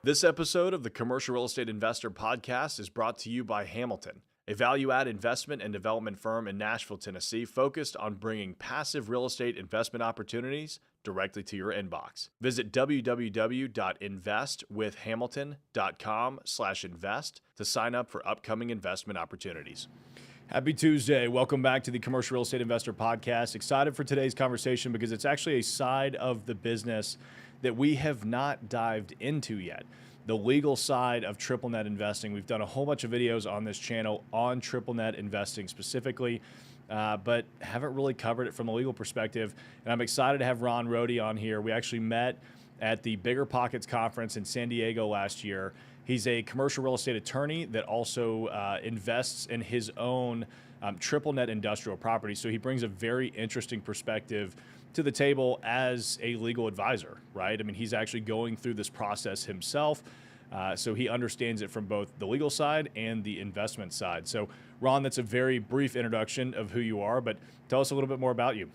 This episode of the Commercial Real Estate Investor Podcast is brought to you by Hamilton, a value-add investment and development firm in Nashville, Tennessee, focused on bringing passive real estate investment opportunities directly to your inbox. Visit www.investwithhamilton.com/invest to sign up for upcoming investment opportunities. Happy Tuesday. Welcome back to the Commercial Real Estate Investor Podcast. Excited for today's conversation because it's actually a side of the business that we have not dived into yet. The legal side of triple net investing. We've done a whole bunch of videos on this channel on triple net investing specifically, but haven't really covered it from a legal perspective. And I'm excited to have Rohde on here. We actually met at the Bigger Pockets conference in San Diego last year. He's a commercial real estate attorney that also invests in his own triple net industrial property. So he brings a very interesting perspective to the table as a legal advisor, right? I mean, he's actually going through this process himself. So he understands it from both the legal side and the investment side. So Ron, that's a very brief introduction of who you are, but tell us a little bit more about you.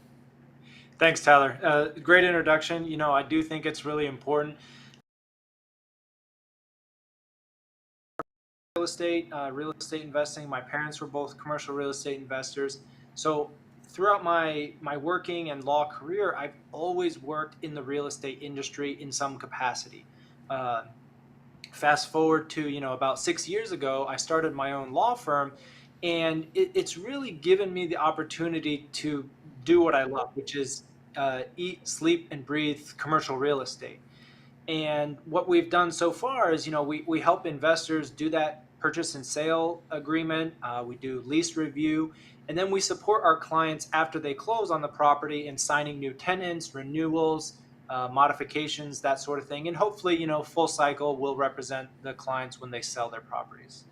Thanks, Tyler. Great introduction. You know, I do think it's really important. Real estate investing. My parents were both commercial real estate investors. So throughout my working and law career, I've always worked in the real estate industry in some capacity. Fast forward to, about 6 years ago, I started my own law firm, and it's really given me the opportunity to do what I love, which is eat, sleep, and breathe commercial real estate. And what we've done so far is, we help investors do that purchase and sale agreement. We do lease review, and then we support our clients after they close on the property in signing new tenants, renewals, modifications, that sort of thing. And hopefully, full cycle will represent the clients when they sell their properties.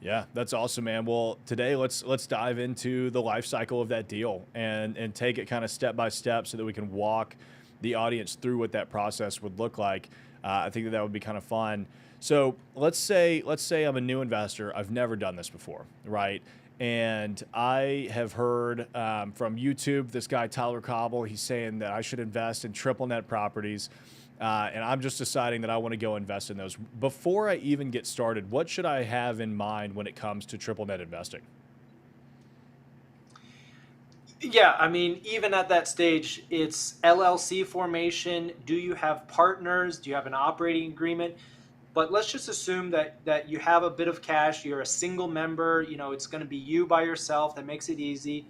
Yeah, that's awesome, man. Well, today let's dive into the life cycle of that deal and take it kind of step by step so that we can walk the audience through what that process would look like. I think that would be kind of fun. So let's say I'm a new investor. I've never done this before, right? And I have heard from YouTube, this guy, Cauble, he's saying that I should invest in triple net properties. And I'm just deciding that I want to go invest in those. Before I even get started, what should I have in mind when it comes to triple net investing? Yeah, I mean, even at that stage, it's LLC formation. Do you have partners? Do you have an operating agreement? But let's just assume that you have a bit of cash. You're a single member. It's going to be you by yourself. That makes it easy.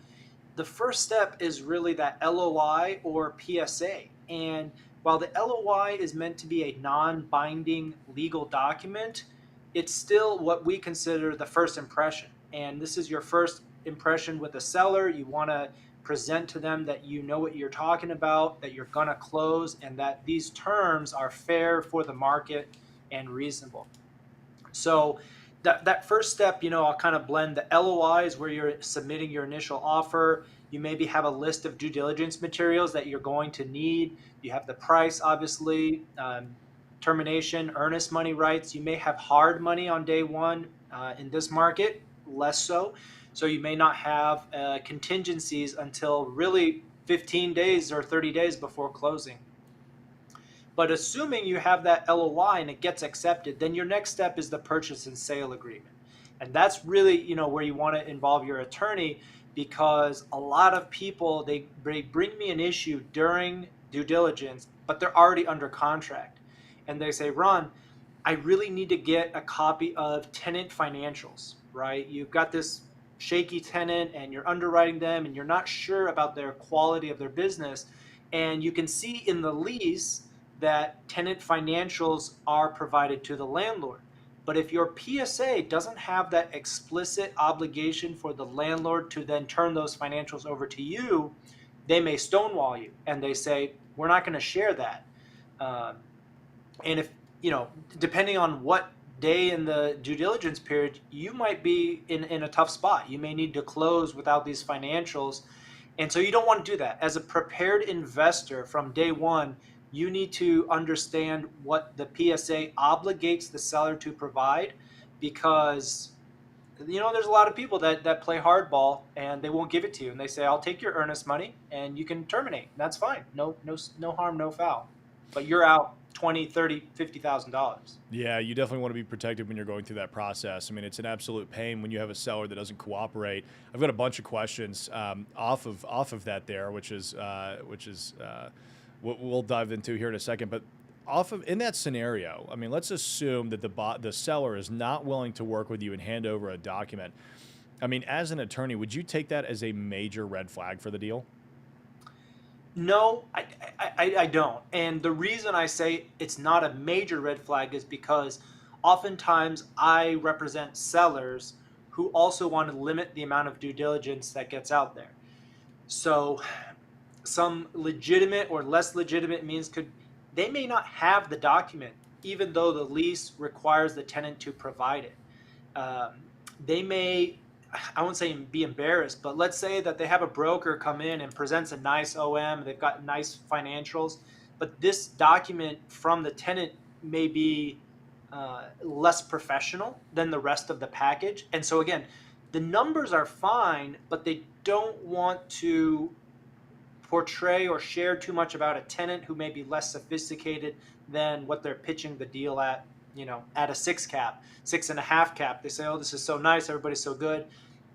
The first step is really that LOI or PSA. And while the LOI is meant to be a non-binding legal document, it's still what we consider the first impression. And this is your first impression with the seller. You want to present to them that you know what you're talking about, that you're going to close, and that these terms are fair for the market and reasonable. So that first step, I'll kind of blend the LOI is where you're submitting your initial offer. You maybe have a list of due diligence materials that you're going to need. You have the price, obviously, termination, earnest money rights. You may have hard money on day one. In this market, less so. So you may not have contingencies until really 15 days or 30 days before closing. But assuming you have that LOI and it gets accepted, then your next step is the purchase and sale agreement. And that's really, where you want to involve your attorney, because a lot of people, they bring me an issue during due diligence, but they're already under contract. And they say, Ron, I really need to get a copy of tenant financials, right? You've got this shaky tenant and you're underwriting them and you're not sure about their quality of their business. And you can see in the lease that tenant financials are provided to the landlord. But if your PSA doesn't have that explicit obligation for the landlord to then turn those financials over to you, they may stonewall you and they say, we're not going to share that. And if, depending on what day in the due diligence period, you might be in a tough spot. You may need to close without these financials. And so you don't want to do that. As a prepared investor from day one, you need to understand what the PSA obligates the seller to provide, because there's a lot of people that play hardball and they won't give it to you, and they say, I'll take your earnest money and you can terminate. That's fine. No harm, no foul. But you're out. $20, $30, $50,000. Yeah, you definitely want to be protected when you're going through that process. I mean, it's an absolute pain when you have a seller that doesn't cooperate. I've got a bunch of questions off of that there, which is what we'll dive into here in a second. But off of in that scenario, I mean, let's assume that the seller is not willing to work with you and hand over a document. I mean, as an attorney, would you take that as a major red flag for the deal? No, I don't. And the reason I say it's not a major red flag is because oftentimes I represent sellers who also want to limit the amount of due diligence that gets out there. So some legitimate or less legitimate means they may not have the document, even though the lease requires the tenant to provide it. Um, they may, I won't say be embarrassed, but let's say that they have a broker come in and presents a nice OM, they've got nice financials, but this document from the tenant may be less professional than the rest of the package. And so again, the numbers are fine, but they don't want to portray or share too much about a tenant who may be less sophisticated than what they're pitching the deal at, at a 6 cap, 6.5 cap. They say, oh, this is so nice, everybody's so good.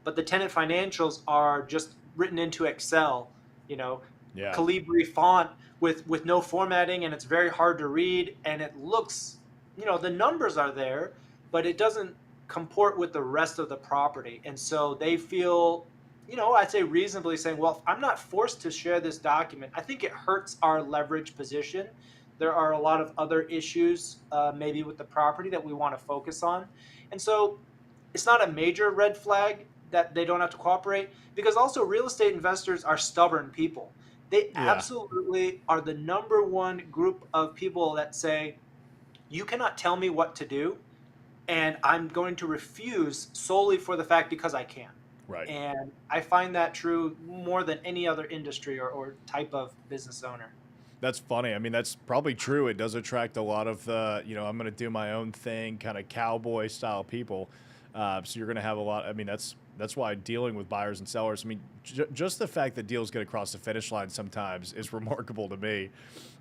But the tenant financials are just written into Excel, you know, Yeah. Calibri font with no formatting, and it's very hard to read. And it looks, the numbers are there, but it doesn't comport with the rest of the property. And so they feel, I'd say reasonably saying, well, if I'm not forced to share this document, I think it hurts our leverage position. There are a lot of other issues, maybe with the property that we want to focus on. And so it's not a major red flag that they don't have to cooperate, because also real estate investors are stubborn people. They Yeah. absolutely are the number one group of people that say, you cannot tell me what to do, and I'm going to refuse solely for the fact because I can. Right. And I find that true more than any other industry or type of business owner. That's funny. I mean, that's probably true. It does attract a lot of the, I'm going to do my own thing, kind of cowboy style people. So you're going to have a lot. I mean, that's why dealing with buyers and sellers. I mean, just the fact that deals get across the finish line sometimes is remarkable to me.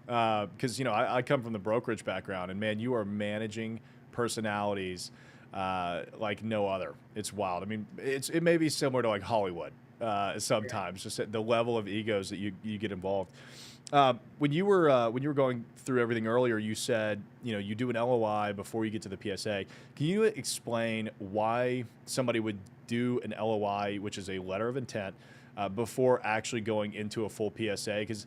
Because I come from the brokerage background, and man, you are managing personalities like no other. It's wild. I mean, it may be similar to like Hollywood sometimes, just the level of egos that you get involved. When you were going through everything earlier, you said you do an LOI before you get to the PSA. Can you explain why somebody would do an LOI, which is a letter of intent, before actually going into a full PSA? Because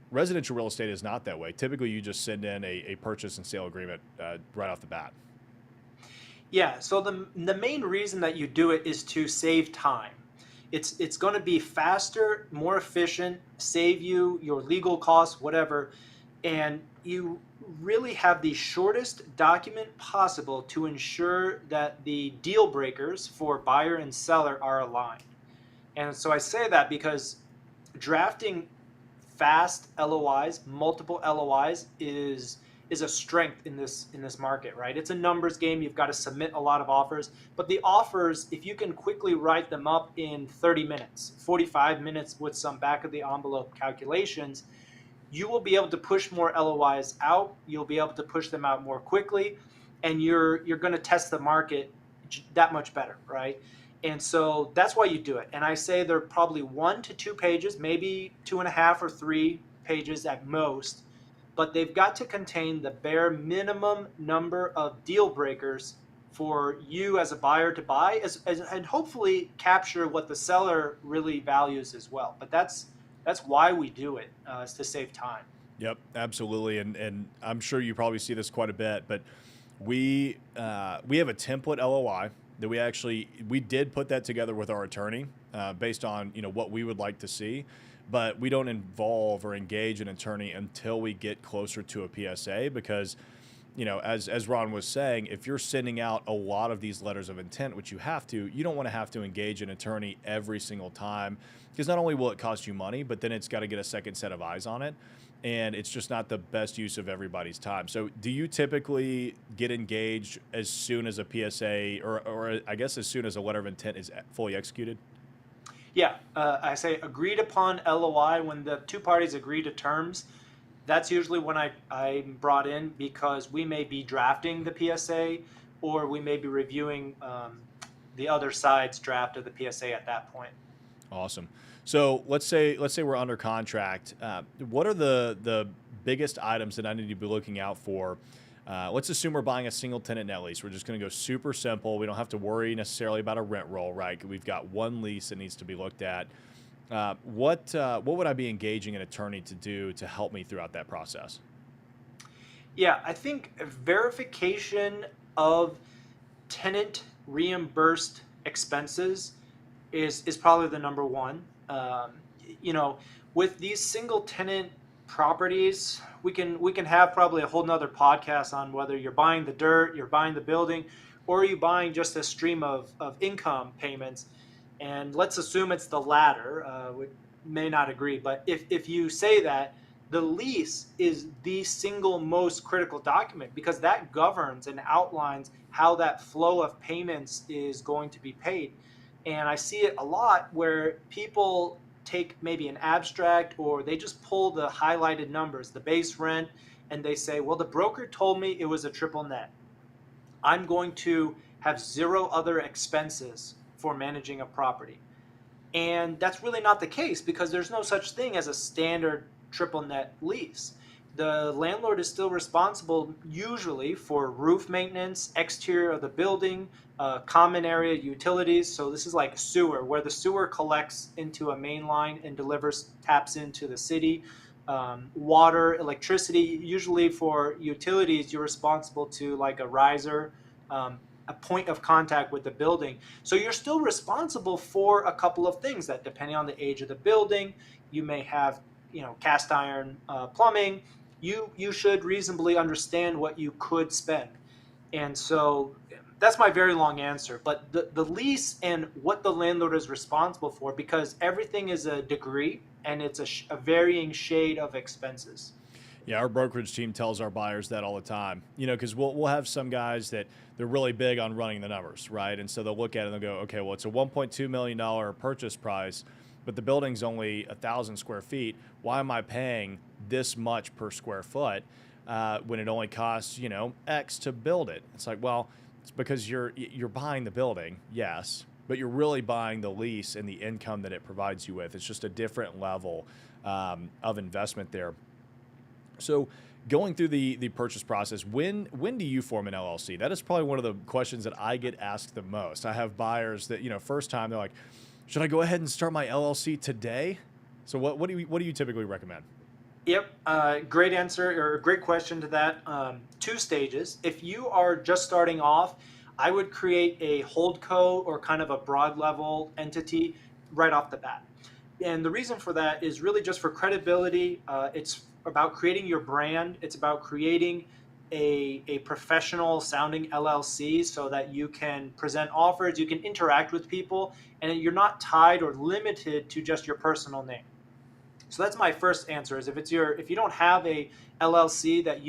residential real estate is not that way. Typically, you just send in a purchase and sale agreement right off the bat. Yeah, so the main reason that you do it is to save time. It's going to be faster, more efficient, save you your legal costs, whatever, and you really have the shortest document possible to ensure that the deal breakers for buyer and seller are aligned. And so I say that because drafting fast LOIs, multiple LOIs is a strength in this market, right? It's a numbers game. You've got to submit a lot of offers, but the offers, if you can quickly write them up in 30 minutes, 45 minutes with some back of the envelope calculations, you will be able to push more LOIs out. You'll be able to push them out more quickly, and you're going to test the market that much better, right? And so that's why you do it. And I say they're probably 1 to 2 pages, maybe 2.5 or 3 pages at most, but they've got to contain the bare minimum number of deal breakers for you as a buyer to buy, and hopefully capture what the seller really values as well. But that's why we do it, is to save time. Yep, absolutely, and I'm sure you probably see this quite a bit, but we have a template LOI that we did put that together with our attorney based on what we would like to see, but we don't involve or engage an attorney until we get closer to a PSA because as Ron was saying, if you're sending out a lot of these letters of intent, which you don't want to have to engage an attorney every single time, because not only will it cost you money, but then it's got to get a second set of eyes on it, and it's just not the best use of everybody's time. So do you typically get engaged as soon as a PSA, or I guess as soon as a letter of intent is fully executed? Yeah, I say agreed upon LOI, when the two parties agree to terms, That's usually when I'm brought in because we may be drafting the PSA or we may be reviewing the other side's draft of the PSA at that point. Awesome. So let's say we're under contract. What are the biggest items that I need to be looking out for? Let's assume we're buying a single tenant net lease. We're just going to go super simple. We don't have to worry necessarily about a rent roll, right? We've got one lease that needs to be looked at. What would I be engaging an attorney to do to help me throughout that process? Yeah, I think verification of tenant reimbursed expenses is probably the number one. You know, with these single tenant properties, we can have probably a whole nother podcast on whether you're buying the dirt, you're buying the building, or are you buying just a stream of income payments. And let's assume it's the latter. We may not agree, but if you say that, the lease is the single most critical document because that governs and outlines how that flow of payments is going to be paid. And I see it a lot where people take maybe an abstract or they just pull the highlighted numbers, the base rent, and they say, well, the broker told me it was a triple net. I'm going to have zero other expenses for managing a property. And that's really not the case because there's no such thing as a standard triple net lease. The landlord is still responsible usually for roof maintenance, exterior of the building, common area utilities. So this is like sewer, where the sewer collects into a main line and delivers, taps into the city. Water, electricity, usually for utilities, you're responsible to like a riser, a point of contact with the building. So you're still responsible for a couple of things that, depending on the age of the building, you may have, cast iron plumbing. You should reasonably understand what you could spend. And so that's my very long answer. But the lease and what the landlord is responsible for, because everything is a degree and it's a varying shade of expenses. Yeah, our brokerage team tells our buyers that all the time. Because we'll have some guys that they're really big on running the numbers, right? And so they'll look at it and they'll go, okay, well, it's a $1.2 million purchase price, but the building's only 1,000 square feet. Why am I paying this much per square foot when it only costs X to build it? It's like, well, it's because you're buying the building, yes, but you're really buying the lease and the income that it provides you with. It's just a different level of investment there. So going through the purchase process, when do you form an LLC? That is probably one of the questions that I get asked the most. I have buyers that, first time they're like, should I go ahead and start my LLC today? So what do you typically recommend? Yep, great answer or great question to that. Two stages. If you are just starting off, I would create a holdco or kind of a broad level entity right off the bat. And the reason for that is really just for credibility. It's about creating your brand. It's about creating a professional sounding LLC so that you can present offers, you can interact with people, and you're not tied or limited to just your personal name. So that's my first answer is if you don't have a LLC that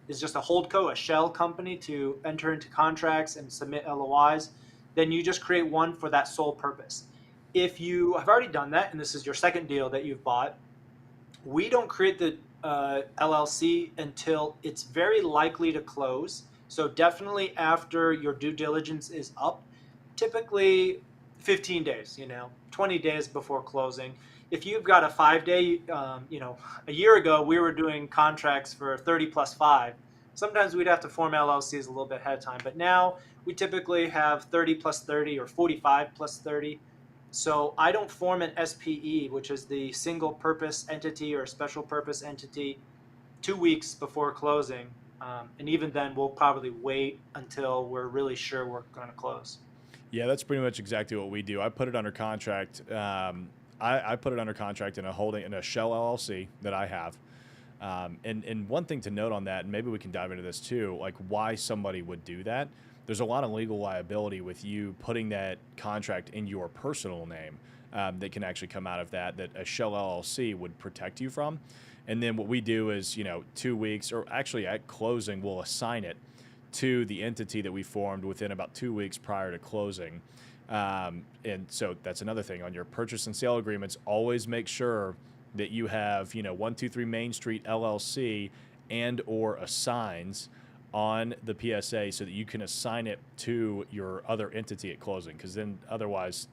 is just a holdco, a shell company to enter into contracts and submit LOIs, then you just create one for that sole purpose. If you have already done that and this is your second deal that you've bought, we don't create the LLC until it's very likely to close. So definitely after your due diligence is up, typically 15 days, 20 days before closing. If you've got a 5-day, a year ago we were doing contracts for 30 plus 5. Sometimes we'd have to form LLCs a little bit ahead of time, but now we typically have 30 plus 30 or 45 plus 30. So I don't form an SPE, which is the single purpose entity or special purpose entity, 2 weeks before closing. And even then, we'll probably wait until we're really sure we're going to close. Yeah, that's pretty much exactly what we do. I put it under contract. I put it under contract in a shell LLC that I have. And one thing to note on that, and maybe we can dive into this too, like why somebody would do that. There's a lot of legal liability with you putting that contract in your personal name that can actually come out of that a shell LLC would protect you from. And then what we do is, 2 weeks, or actually at closing, we'll assign it to the entity that we formed within about 2 weeks prior to closing. And so that's another thing on your purchase and sale agreements. Always make sure that you have, 123 Main Street LLC and or assigns on the PSA so that you can assign it to your other entity at closing, because then otherwise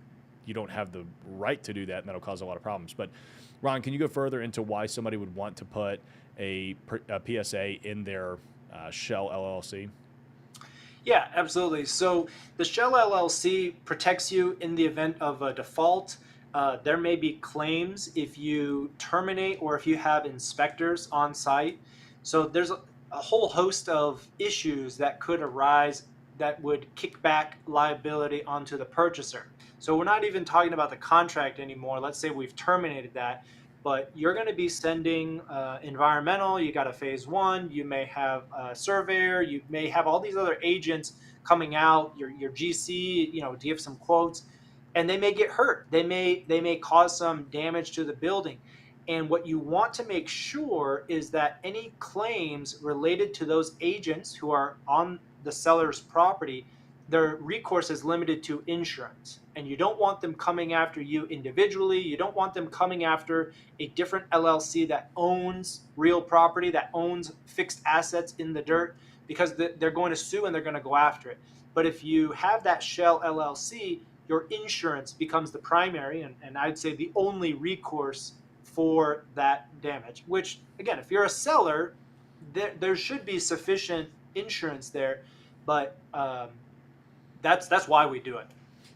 you don't have the right to do that, and that'll cause a lot of problems. But Ron, can you go further into why somebody would want to put a PSA in their shell LLC? Yeah, absolutely. So the shell LLC protects you in the event of a default. There may be claims if you terminate or if you have inspectors on site. So there's a whole host of issues that could arise that would kick back liability onto the purchaser. So we're not even talking about the contract anymore. Let's say we've terminated that, but you're going to be sending environmental. You got a phase one. You may have a surveyor. You may have all these other agents coming out. Your GC, to give some quotes, and they may get hurt. They may cause some damage to the building. And what you want to make sure is that any claims related to those agents who are on the seller's property, their recourse is limited to insurance. And you don't want them coming after you individually. You don't want them coming after a different LLC that owns real property, that owns fixed assets in the dirt, because they're going to sue and they're going to go after it. But if you have that shell LLC, your insurance becomes the primary and I'd say the only recourse for that damage, which again, if you're a seller, there should be sufficient insurance there. But that's why we do it.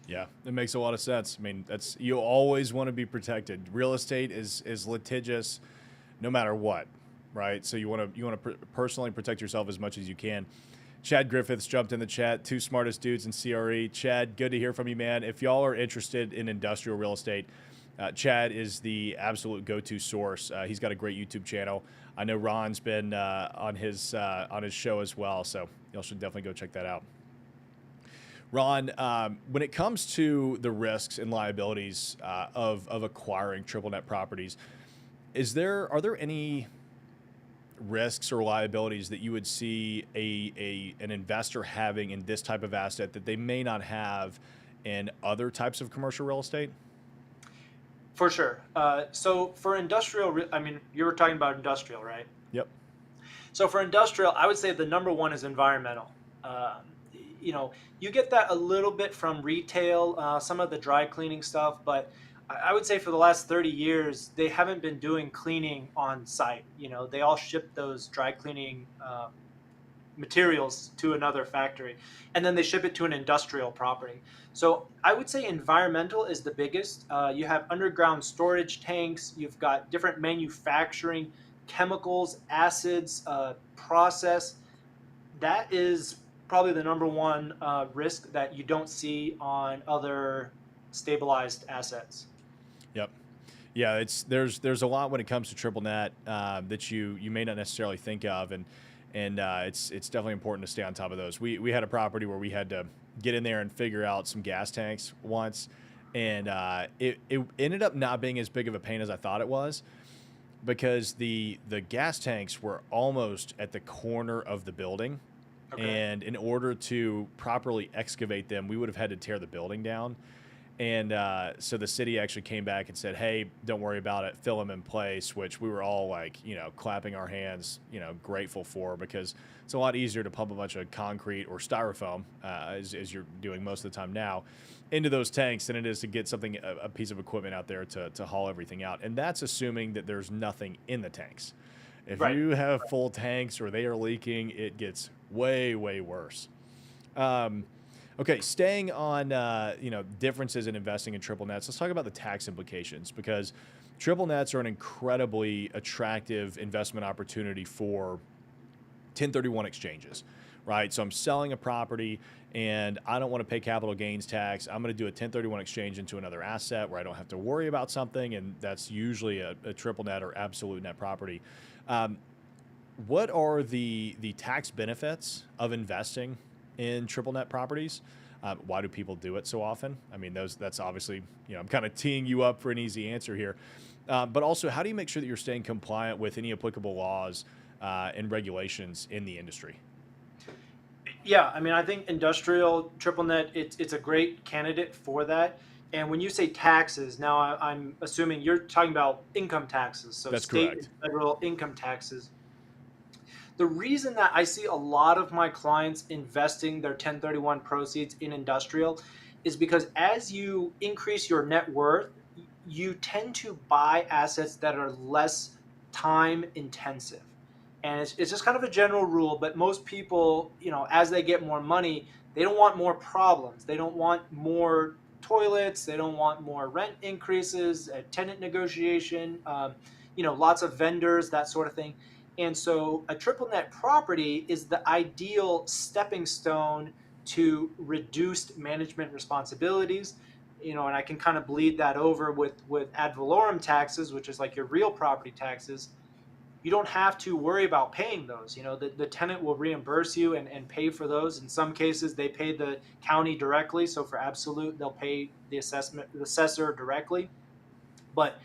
Yeah, it makes a lot of sense. I mean, you always want to be protected. Real estate is litigious, no matter what, right? So you want to personally protect yourself as much as you can. Chad Griffiths jumped in the chat. Two smartest dudes in CRE. Chad, good to hear from you, man. If y'all are interested in industrial real estate, Chad is the absolute go-to source. He's got a great YouTube channel. I know Ron's been on his show as well, so y'all should definitely go check that out. Ron, when it comes to the risks and liabilities of acquiring triple net properties, are there any risks or liabilities that you would see an investor having in this type of asset that they may not have in other types of commercial real estate? For sure. So for industrial, you were talking about industrial, right? Yep. So for industrial, I would say the number one is environmental. You get that a little bit from retail, some of the dry cleaning stuff, but I would say for the last 30 years, they haven't been doing cleaning on site. They all ship those dry cleaning materials to another factory, and then they ship it to an industrial property. So I would say environmental is the biggest. You have underground storage tanks. You've got different manufacturing, chemicals, acids, process. That is probably the number one risk that you don't see on other stabilized assets. Yep. Yeah, there's a lot when it comes to triple net that you may not necessarily think of, and it's definitely important to stay on top of those. We had a property where we had to get in there and figure out some gas tanks once, and it ended up not being as big of a pain as I thought it was, because the gas tanks were almost at the corner of the building. Okay. And in order to properly excavate them, we would have had to tear the building down. And so the city actually came back and said, hey, don't worry about it, fill them in place, which we were all like, clapping our hands, grateful for, because it's a lot easier to pump a bunch of concrete or styrofoam, as you're doing most of the time now, into those tanks than it is to get a piece of equipment out there to haul everything out. And that's assuming that there's nothing in the tanks. If right. you have full tanks or they are leaking, it gets way, way worse. Okay, staying on differences in investing in triple nets, let's talk about the tax implications, because triple nets are an incredibly attractive investment opportunity for 1031 exchanges, right? So I'm selling a property and I don't want to pay capital gains tax. I'm going to do a 1031 exchange into another asset where I don't have to worry about something, and that's usually a triple net or absolute net property. What are the tax benefits of investing in triple net properties? Why do people do it so often? I mean, that's obviously, I'm kind of teeing you up for an easy answer here. But also, how do you make sure that you're staying compliant with any applicable laws and regulations in the industry? Yeah, I think industrial triple net, it's a great candidate for that. And when you say taxes, now I'm assuming you're talking about income taxes, so That's state and correct. federal income taxes. The reason that I see a lot of my clients investing their 1031 proceeds in industrial is because as you increase your net worth, you tend to buy assets that are less time intensive. And it's just kind of a general rule, but most people, as they get more money, they don't want more problems. They don't want more toilets. They don't want more rent increases, tenant negotiation, lots of vendors, that sort of thing. And so a triple net property is the ideal stepping stone to reduced management responsibilities. And I can kind of bleed that over with ad valorem taxes, which is like your real property taxes. You don't have to worry about paying those. The tenant will reimburse you and pay for those. In some cases, they pay the county directly. So for absolute, they'll pay the assessor directly. But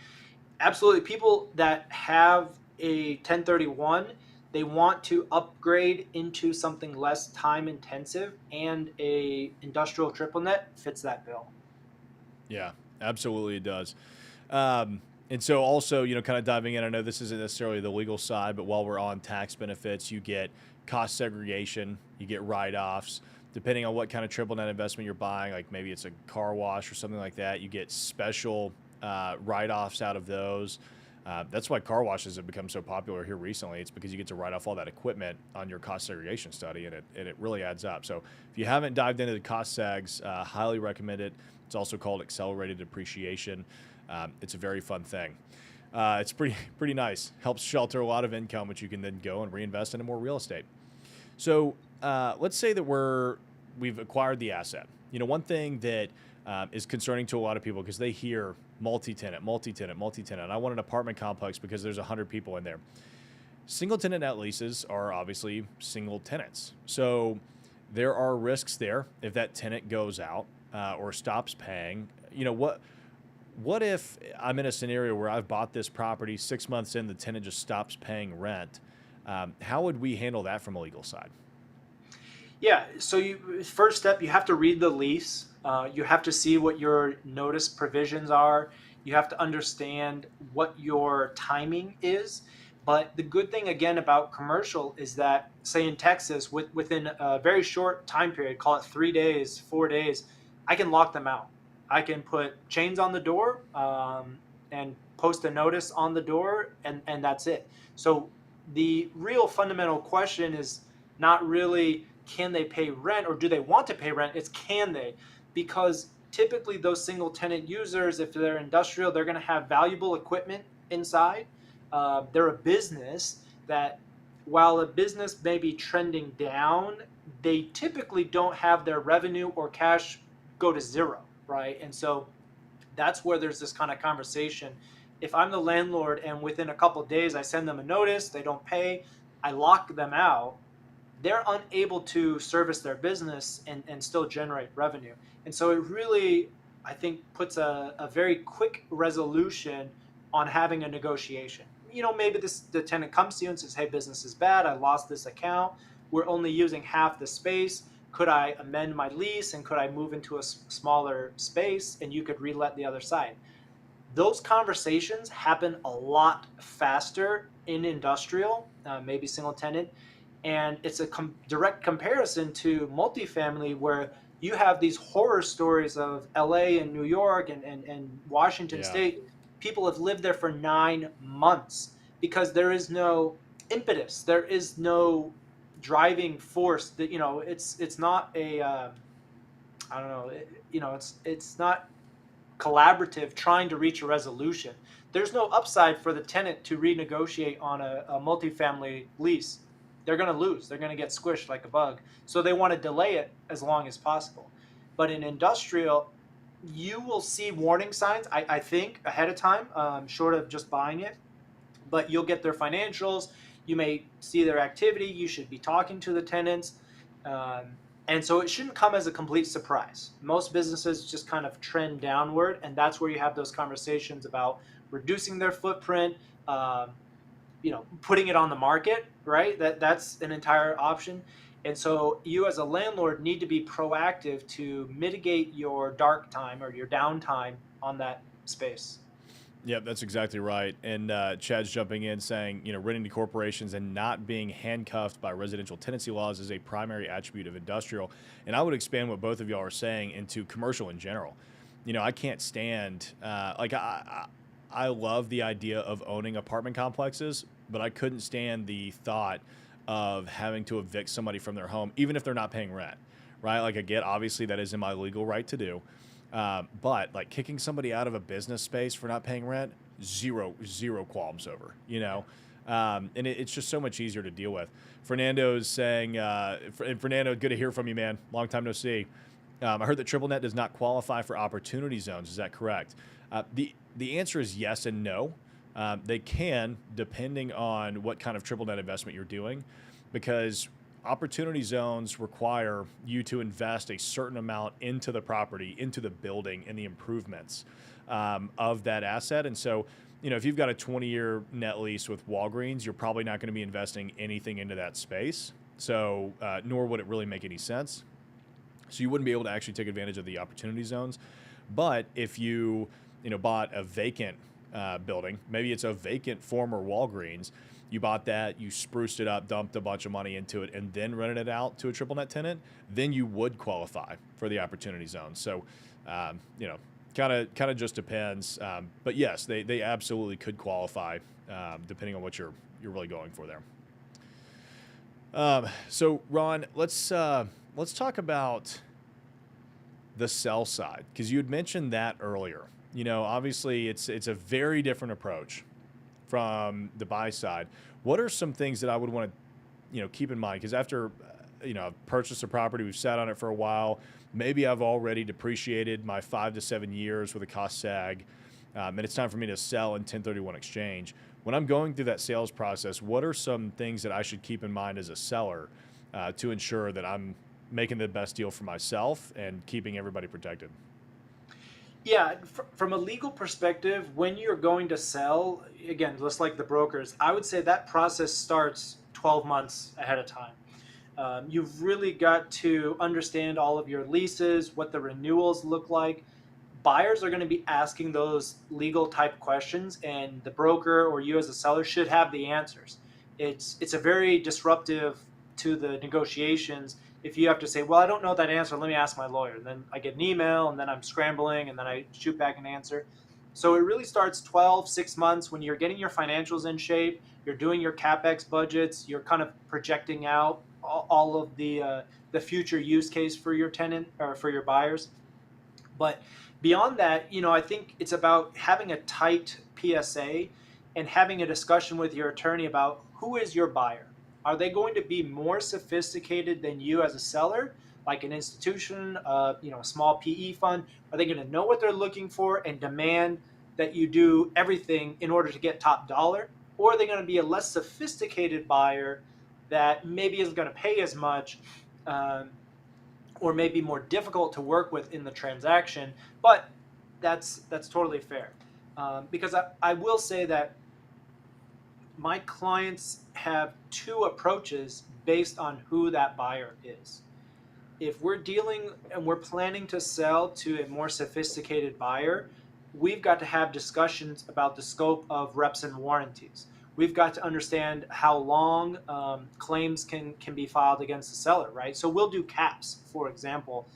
absolutely, people that have a 1031, they want to upgrade into something less time intensive, and a industrial triple net fits that bill. Yeah, absolutely it does. And so also, kind of diving in, I know this isn't necessarily the legal side, but while we're on tax benefits, you get cost segregation, you get write-offs. Depending on what kind of triple net investment you're buying, like maybe it's a car wash or something like that, you get special write-offs out of those. That's why car washes have become so popular here recently. It's because you get to write off all that equipment on your cost segregation study, and it really adds up. So if you haven't dived into the cost segs, highly recommend it. It's also called accelerated depreciation. It's a very fun thing. It's pretty nice. Helps shelter a lot of income, which you can then go and reinvest into more real estate. So let's say that we've acquired the asset. One thing that is concerning to a lot of people because they hear multi-tenant, multi-tenant, multi-tenant. I want an apartment complex because there's 100 people in there. Single tenant net leases are obviously single tenants. So there are risks there if that tenant goes out or stops paying. What if I'm in a scenario where I've bought this property 6 months in, the tenant just stops paying rent? How would we handle that from a legal side? Yeah. So first step, you have to read the lease. You have to see what your notice provisions are. You have to understand what your timing is. But the good thing again about commercial is that, say in Texas, within a very short time period, call it 3 days, 4 days, I can lock them out. I can put chains on the door, and post a notice on the door, and that's it. So the real fundamental question is not really can they pay rent or do they want to pay rent, it's can they, because typically those single tenant users, if they're industrial, they're going to have valuable equipment inside. They're a business that, while a business may be trending down, they typically don't have their revenue or cash go to zero, right? And so that's where there's this kind of conversation. If I'm the landlord and within a couple of days I send them a notice, they don't pay, I lock them out, they're unable to service their business and still generate revenue. And so it really, I think, puts a very quick resolution on having a negotiation. Maybe the tenant comes to you and says, hey, business is bad. I lost this account. We're only using half the space. Could I amend my lease and could I move into a smaller space and you could relet the other side? Those conversations happen a lot faster in industrial, maybe single tenant, and it's a direct comparison to multifamily where you have these horror stories of LA and New York and Washington Yeah. State. People have lived there for 9 months because there is no impetus, there is no driving force. That it's not a I don't know, it's not collaborative trying to reach a resolution. There's no upside for the tenant to renegotiate on a multifamily lease. They're going to lose. They're going to get squished like a bug. So they want to delay it as long as possible. But in industrial, you will see warning signs, I think, ahead of time, short of just buying it. But you'll get their financials. You may see their activity. You should be talking to the tenants. And so it shouldn't come as a complete surprise. Most businesses just kind of trend downward, and that's where you have those conversations about reducing their footprint, putting it on the market, right? That's an entire option. And so you as a landlord need to be proactive to mitigate your dark time or your downtime on that space. Yep, that's exactly right. And Chad's jumping in saying, renting to corporations and not being handcuffed by residential tenancy laws is a primary attribute of industrial. And I would expand what both of y'all are saying into commercial in general. I can't stand, I love the idea of owning apartment complexes, but I couldn't stand the thought of having to evict somebody from their home, even if they're not paying rent, right? Like, I get, obviously, that is in my legal right to do. But like kicking somebody out of a business space for not paying rent, zero qualms over, and it's just so much easier to deal with. Fernando's saying, and Fernando, good to hear from you, man. Long time no see. I heard that triple net does not qualify for opportunity zones. Is that correct? The answer is yes and no. They can, depending on what kind of triple net investment you're doing, because opportunity zones require you to invest a certain amount into the property, into the building, and the improvements of that asset. And so, if you've got a 20-year net lease with Walgreens, you're probably not going to be investing anything into that space. So, nor would it really make any sense. So you wouldn't be able to actually take advantage of the opportunity zones. But if you, bought a vacant building, maybe it's a vacant former Walgreens, you bought that, you spruced it up, dumped a bunch of money into it, and then rented it out to a triple net tenant, then you would qualify for the opportunity zone. So, kind of just depends. But yes, they absolutely could qualify, depending on what you're really going for there. So Ron, let's talk about the sell side, because you had mentioned that earlier. Obviously it's a very different approach from the buy side. What are some things that I would want to, keep in mind? Because after, I've purchased a property, we've sat on it for a while. Maybe I've already depreciated my 5 to 7 years with a cost sag, and it's time for me to sell in 1031 exchange. When I'm going through that sales process, what are some things that I should keep in mind as a seller to ensure that I'm making the best deal for myself and keeping everybody protected? Yeah, from a legal perspective, when you're going to sell, again, just like the brokers, I would say that process starts 12 months ahead of time. You've really got to understand all of your leases, what the renewals look like. Buyers are going to be asking those legal type questions, and the broker or you as a seller should have the answers. It's a very disruptive to the negotiations if you have to say, well, I don't know that answer, let me ask my lawyer. And then I get an email, and then I'm scrambling, and then I shoot back an answer. So it really starts 6 months when you're getting your financials in shape, you're doing your CapEx budgets, you're kind of projecting out all of the future use case for your tenant or for your buyers. But beyond that, I think it's about having a tight PSA and having a discussion with your attorney about who is your buyer. Are they going to be more sophisticated than you as a seller, like an institution, a small PE fund? Are they going to know what they're looking for and demand that you do everything in order to get top dollar? Or are they going to be a less sophisticated buyer that maybe isn't going to pay as much, or maybe more difficult to work with in the transaction? But that's totally fair, because I will say that my clients have two approaches based on who that buyer is. If we're dealing and we're planning to sell to a more sophisticated buyer, we've got to have discussions about the scope of reps and warranties. We've got to understand how long claims can be filed against the seller, right? So we'll do caps, for example,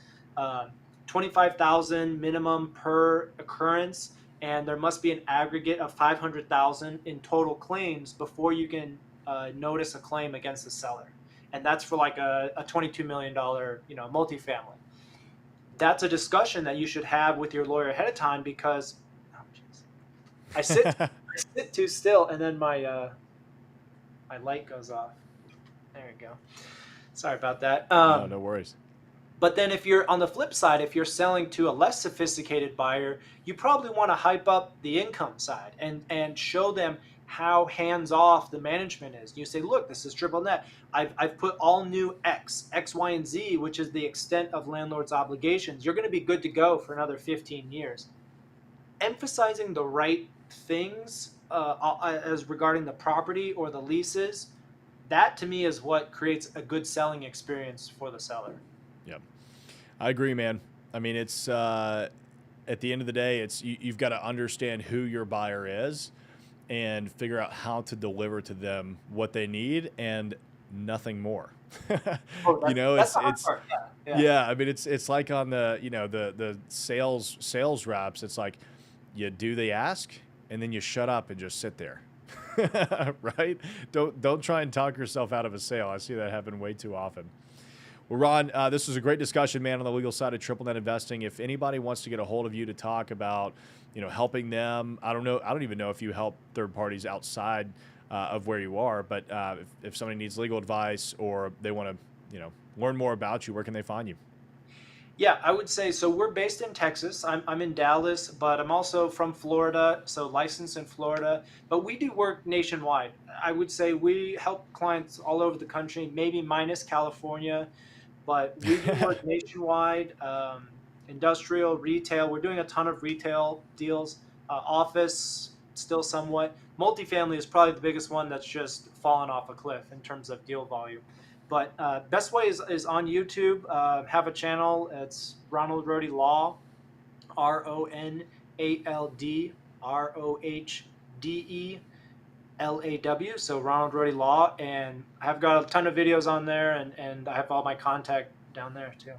25,000 minimum per occurrence, and there must be an aggregate of 500,000 in total claims before you can notice a claim against the seller. And that's for like a $22 million, multifamily. That's a discussion that you should have with your lawyer ahead of time, because I sit too still, and then my light goes off. There we go. Sorry about that. No worries. But then if you're on the flip side, if you're selling to a less sophisticated buyer, you probably want to hype up the income side and show them how hands-off the management is. You say, look, this is triple net. I've put all new X, Y, and Z, which is the extent of landlord's obligations. You're going to be good to go for another 15 years. Emphasizing the right things as regarding the property or the leases that to me is what creates a good selling experience for the seller. Yep. I agree, man. I mean, it's at the end of the day, you've got to understand who your buyer is and figure out how to deliver to them what they need and nothing more. Oh, You know, that's the hard part. Yeah, yeah. yeah. I mean, it's like on the the sales reps. It's like you do the ask and then you shut up and just sit there. Right? Don't try and talk yourself out of a sale. I see that happen way too often. Well, Ron, this was a great discussion, man, on the legal side of triple net investing. If anybody wants to get a hold of you to talk about, helping them, I don't know. I don't even know if you help third parties outside of where you are, but if somebody needs legal advice or they want to, learn more about you, where can they find you? Yeah, I would say so. We're based in Texas. I'm in Dallas, but I'm also from Florida, so licensed in Florida. But we do work nationwide. I would say we help clients all over the country, maybe minus California, but we do work nationwide. Industrial, retail. We're doing a ton of retail deals. Office, still somewhat. Multifamily is probably the biggest one that's just fallen off a cliff in terms of deal volume. But best way is on YouTube. Have a channel. It's Ronald Rohde Law, RONALD ROHDELAW. So Ronald Rohde Law, and I've got a ton of videos on there, and I have all my contact down there too.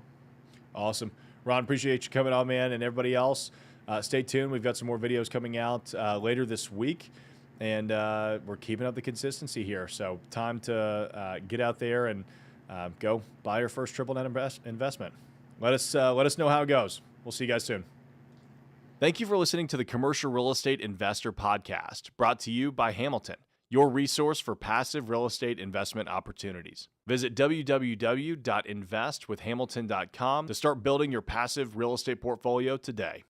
Awesome. Ron, appreciate you coming on, man, and everybody else. Stay tuned. We've got some more videos coming out later this week, and we're keeping up the consistency here. So time to get out there and go buy your first triple net investment. Let us know how it goes. We'll see you guys soon. Thank you for listening to the Commercial Real Estate Investor Podcast, brought to you by Hamilton, your resource for passive real estate investment opportunities. Visit www.investwithhamilton.com to start building your passive real estate portfolio today.